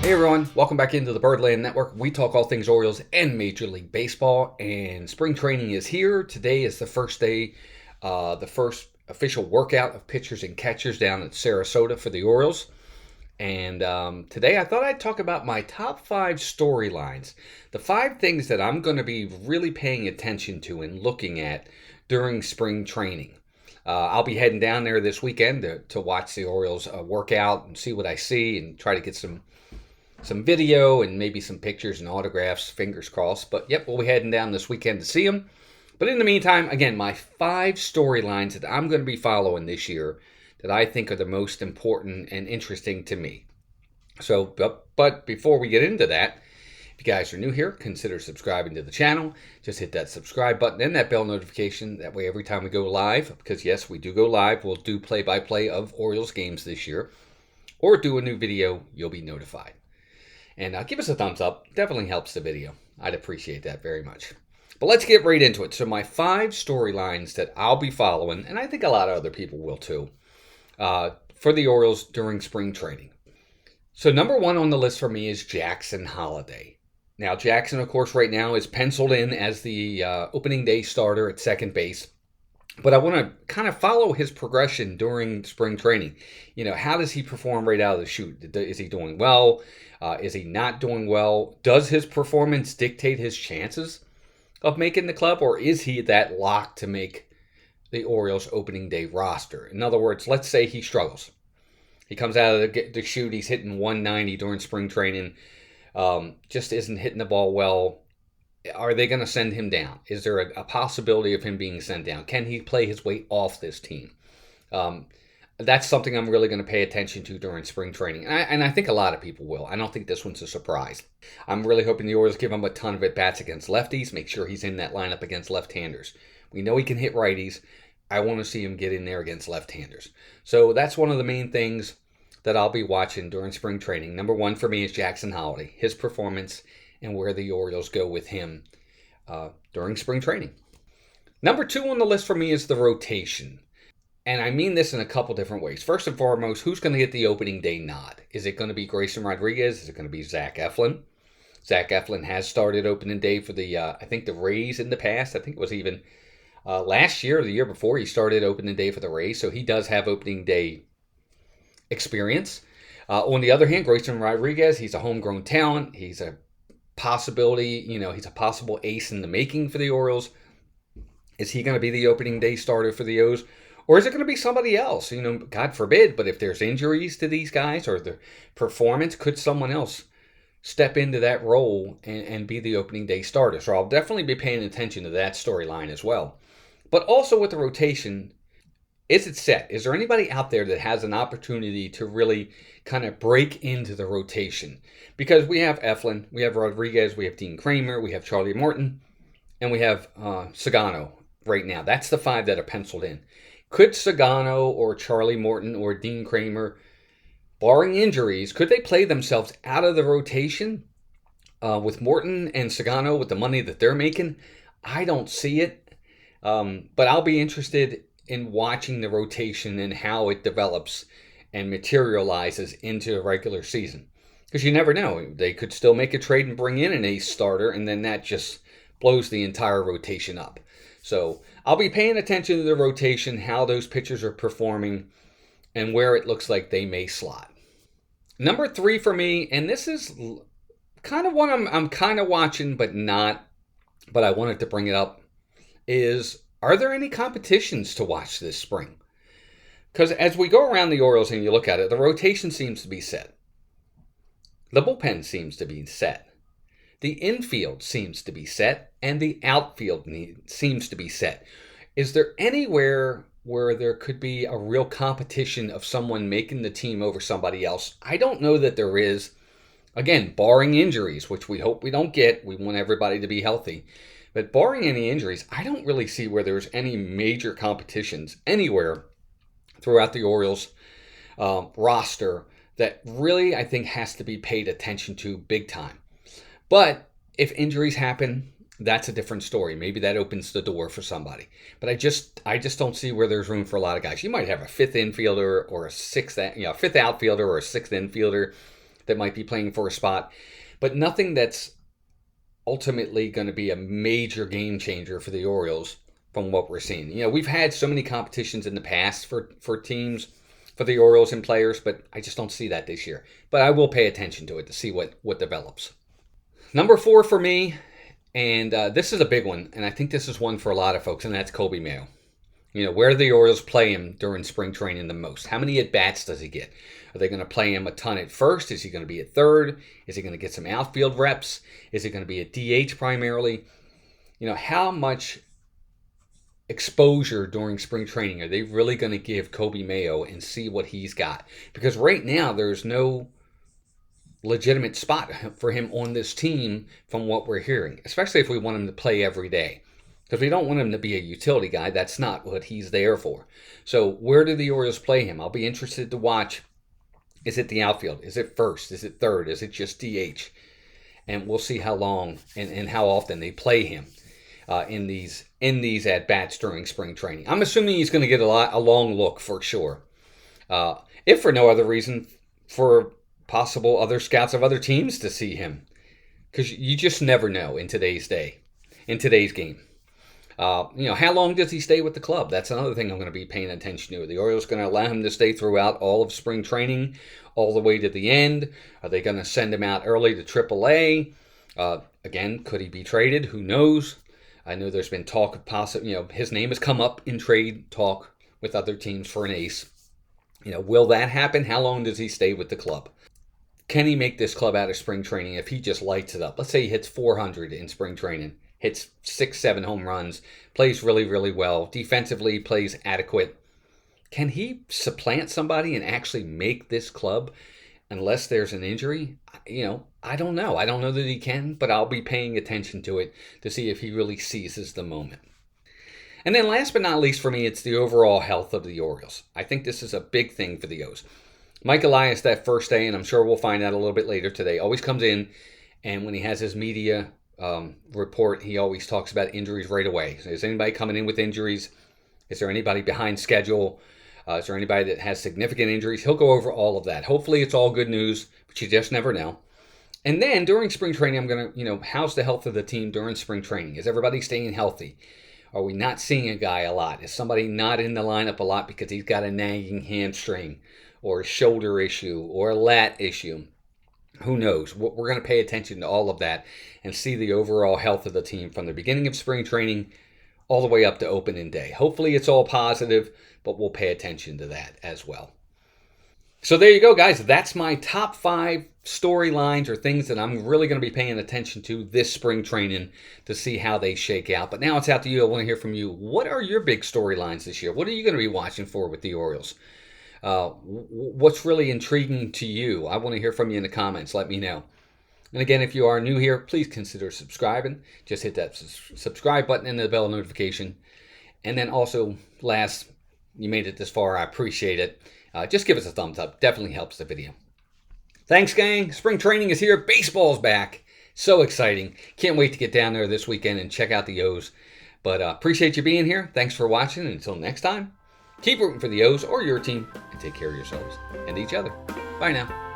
Hey everyone, welcome back into the Birdland Network. We talk all things Orioles and Major League Baseball, and spring training is here. Today is the first day, the first official workout of pitchers and catchers down at Sarasota for the Orioles. And today I thought I'd talk about my top 5 storylines, the 5 things that I'm going to be really paying attention to and looking at during spring training. I'll be heading down there this weekend to watch the Orioles work out and see what I see and try to get some video and maybe some pictures and autographs, fingers crossed. But yep, we'll be heading down this weekend to see them. But in the meantime, again, my 5 storylines that I'm going to be following this year that I think are the most important and interesting to me. So, but before we get into that, if you guys are new here, consider subscribing to the channel. Just hit that subscribe button and that bell notification. That way every time we go live, because yes, we do go live, we'll do play-by-play of Orioles games this year, or do a new video, you'll be notified. And give us a thumbs up. Definitely helps the video. I'd appreciate that very much. But let's get right into it. So my 5 storylines that I'll be following, and I think a lot of other people will too, for the Orioles during spring training. So number 1 on the list for me is Jackson Holliday. Now Jackson, of course, right now is penciled in as the opening day starter at second base. But I want to kind of follow his progression during spring training. You know, how does he perform right out of the chute? Is he doing well? Is he not doing well? Does his performance dictate his chances of making the club? Or is he that lock to make the Orioles opening day roster? In other words, let's say he struggles. He comes out of the chute, he's hitting 190 during spring training, just isn't hitting the ball well. Are they going to send him down? Is there a possibility of him being sent down? Can he play his way off this team? That's something I'm really going to pay attention to during spring training. And I think a lot of people will. I don't think this one's a surprise. I'm really hoping the Orioles give him a ton of at-bats against lefties, make sure he's in that lineup against left-handers. We know he can hit righties. I want to see him get in there against left-handers. So that's one of the main things that I'll be watching during spring training. Number 1 for me is Jackson Holliday, his performance, and where the Orioles go with him during spring training. Number 2 on the list for me is the rotation. And I mean this in a couple different ways. First and foremost, who's going to get the opening day nod? Is it going to be Grayson Rodriguez? Is it going to be Zach Eflin? Zach Eflin has started opening day for the, I think, the Rays in the past. I think it was even last year or the year before he started opening day for the Rays. So he does have opening day experience. On the other hand, Grayson Rodriguez, he's a homegrown talent. He's a possibility, he's a possible ace in the making for the Orioles. Is he going to be the opening day starter for the O's? Or is it going to be somebody else? God forbid, but if there's injuries to these guys or the performance, could someone else step into that role and be the opening day starter? So I'll definitely be paying attention to that storyline as well. But also with the rotation, is it set? Is there anybody out there that has an opportunity to really kind of break into the rotation? Because we have Eflin, we have Rodriguez, we have Dean Kramer, we have Charlie Morton, and we have Sagano right now. That's the 5 that are penciled in. Could Sagano or Charlie Morton or Dean Kramer, barring injuries, could they play themselves out of the rotation with Morton and Sagano with the money that they're making? I don't see it, but I'll be interested in watching the rotation and how it develops and materializes into a regular season. Because you never know. They could still make a trade and bring in an ace starter, and then that just blows the entire rotation up. So I'll be paying attention to the rotation, how those pitchers are performing, and where it looks like they may slot. Number 3 for me, and this is kind of one I'm kind of watching, but I wanted to bring it up, is are there any competitions to watch this spring? Because as we go around the Orioles and you look at it, the rotation seems to be set. The bullpen seems to be set. The infield seems to be set, and the outfield seems to be set. Is there anywhere where there could be a real competition of someone making the team over somebody else? I don't know that there is. Again, barring injuries, which we hope we don't get. We want everybody to be healthy. But barring any injuries, I don't really see where there's any major competitions anywhere throughout the Orioles roster that really, I think, has to be paid attention to big time. But if injuries happen, that's a different story. Maybe that opens the door for somebody. But I just don't see where there's room for a lot of guys. You might have a fifth infielder or a fifth outfielder or a sixth infielder that might be playing for a spot, but nothing that's ultimately going to be a major game changer for the Orioles from what we're seeing. We've had so many competitions in the past for teams, for the Orioles and players, but I just don't see that this year. But I will pay attention to it to see what develops. Number 4 for me, and this is a big one, and I think this is one for a lot of folks, and that's Coby Mayo. Where do the Orioles play him during spring training the most? How many at-bats does he get? Are they going to play him a ton at first? Is he going to be at third? Is he going to get some outfield reps? Is he going to be at DH primarily? How much exposure during spring training are they really going to give Coby Mayo and see what he's got? Because right now there's no legitimate spot for him on this team from what we're hearing, especially if we want him to play every day. Because we don't want him to be a utility guy. That's not what he's there for. So where do the Orioles play him? I'll be interested to watch. Is it the outfield? Is it first? Is it third? Is it just DH? And we'll see how long and how often they play him in these at-bats during spring training. I'm assuming he's going to get a long look for sure. If for no other reason, for possible other scouts of other teams to see him. Because you just never know in today's game. How long does he stay with the club? That's another thing I'm going to be paying attention to. Are the Orioles going to allow him to stay throughout all of spring training, all the way to the end? Are they going to send him out early to AAA? Again, could he be traded? Who knows? I know there's been talk of his name has come up in trade talk with other teams for an ace. Will that happen? How long does he stay with the club? Can he make this club out of spring training if he just lights it up? Let's say he hits 400 in spring training. Hits 6-7 home runs, plays really, really well, defensively plays adequate. Can he supplant somebody and actually make this club unless there's an injury? I don't know. I don't know that he can, but I'll be paying attention to it to see if he really seizes the moment. And then last but not least for me, it's the overall health of the Orioles. I think this is a big thing for the O's. Mike Elias that first day, and I'm sure we'll find out a little bit later today, always comes in, and when he has his media report, he always talks about injuries right away. So is anybody coming in with injuries? Is there anybody behind schedule? Is there anybody that has significant injuries? He'll go over all of that. Hopefully it's all good news, but you just never know. And then during spring training, I'm going to, how's the health of the team during spring training? Is everybody staying healthy? Are we not seeing a guy a lot? Is somebody not in the lineup a lot because he's got a nagging hamstring or a shoulder issue or a lat issue? Who knows? We're going to pay attention to all of that and see the overall health of the team from the beginning of spring training all the way up to opening day. Hopefully it's all positive, but we'll pay attention to that as well. So there you go, guys. That's my top 5 storylines or things that I'm really going to be paying attention to this spring training to see how they shake out. But now it's out to you. I want to hear from you. What are your big storylines this year? What are you going to be watching for with the Orioles? What's really intriguing to you? I want to hear from you in the comments. Let me know. And again, if you are new here, please consider subscribing. Just hit that subscribe button and the bell notification. And then also, last, you made it this far, I appreciate it. Just give us a thumbs up. Definitely helps the video. Thanks, gang. Spring training is here. Baseball's back. So exciting. Can't wait to get down there this weekend and check out the O's. But appreciate you being here. Thanks for watching. And until next time, keep rooting for the O's or your team, and take care of yourselves and each other. Bye now.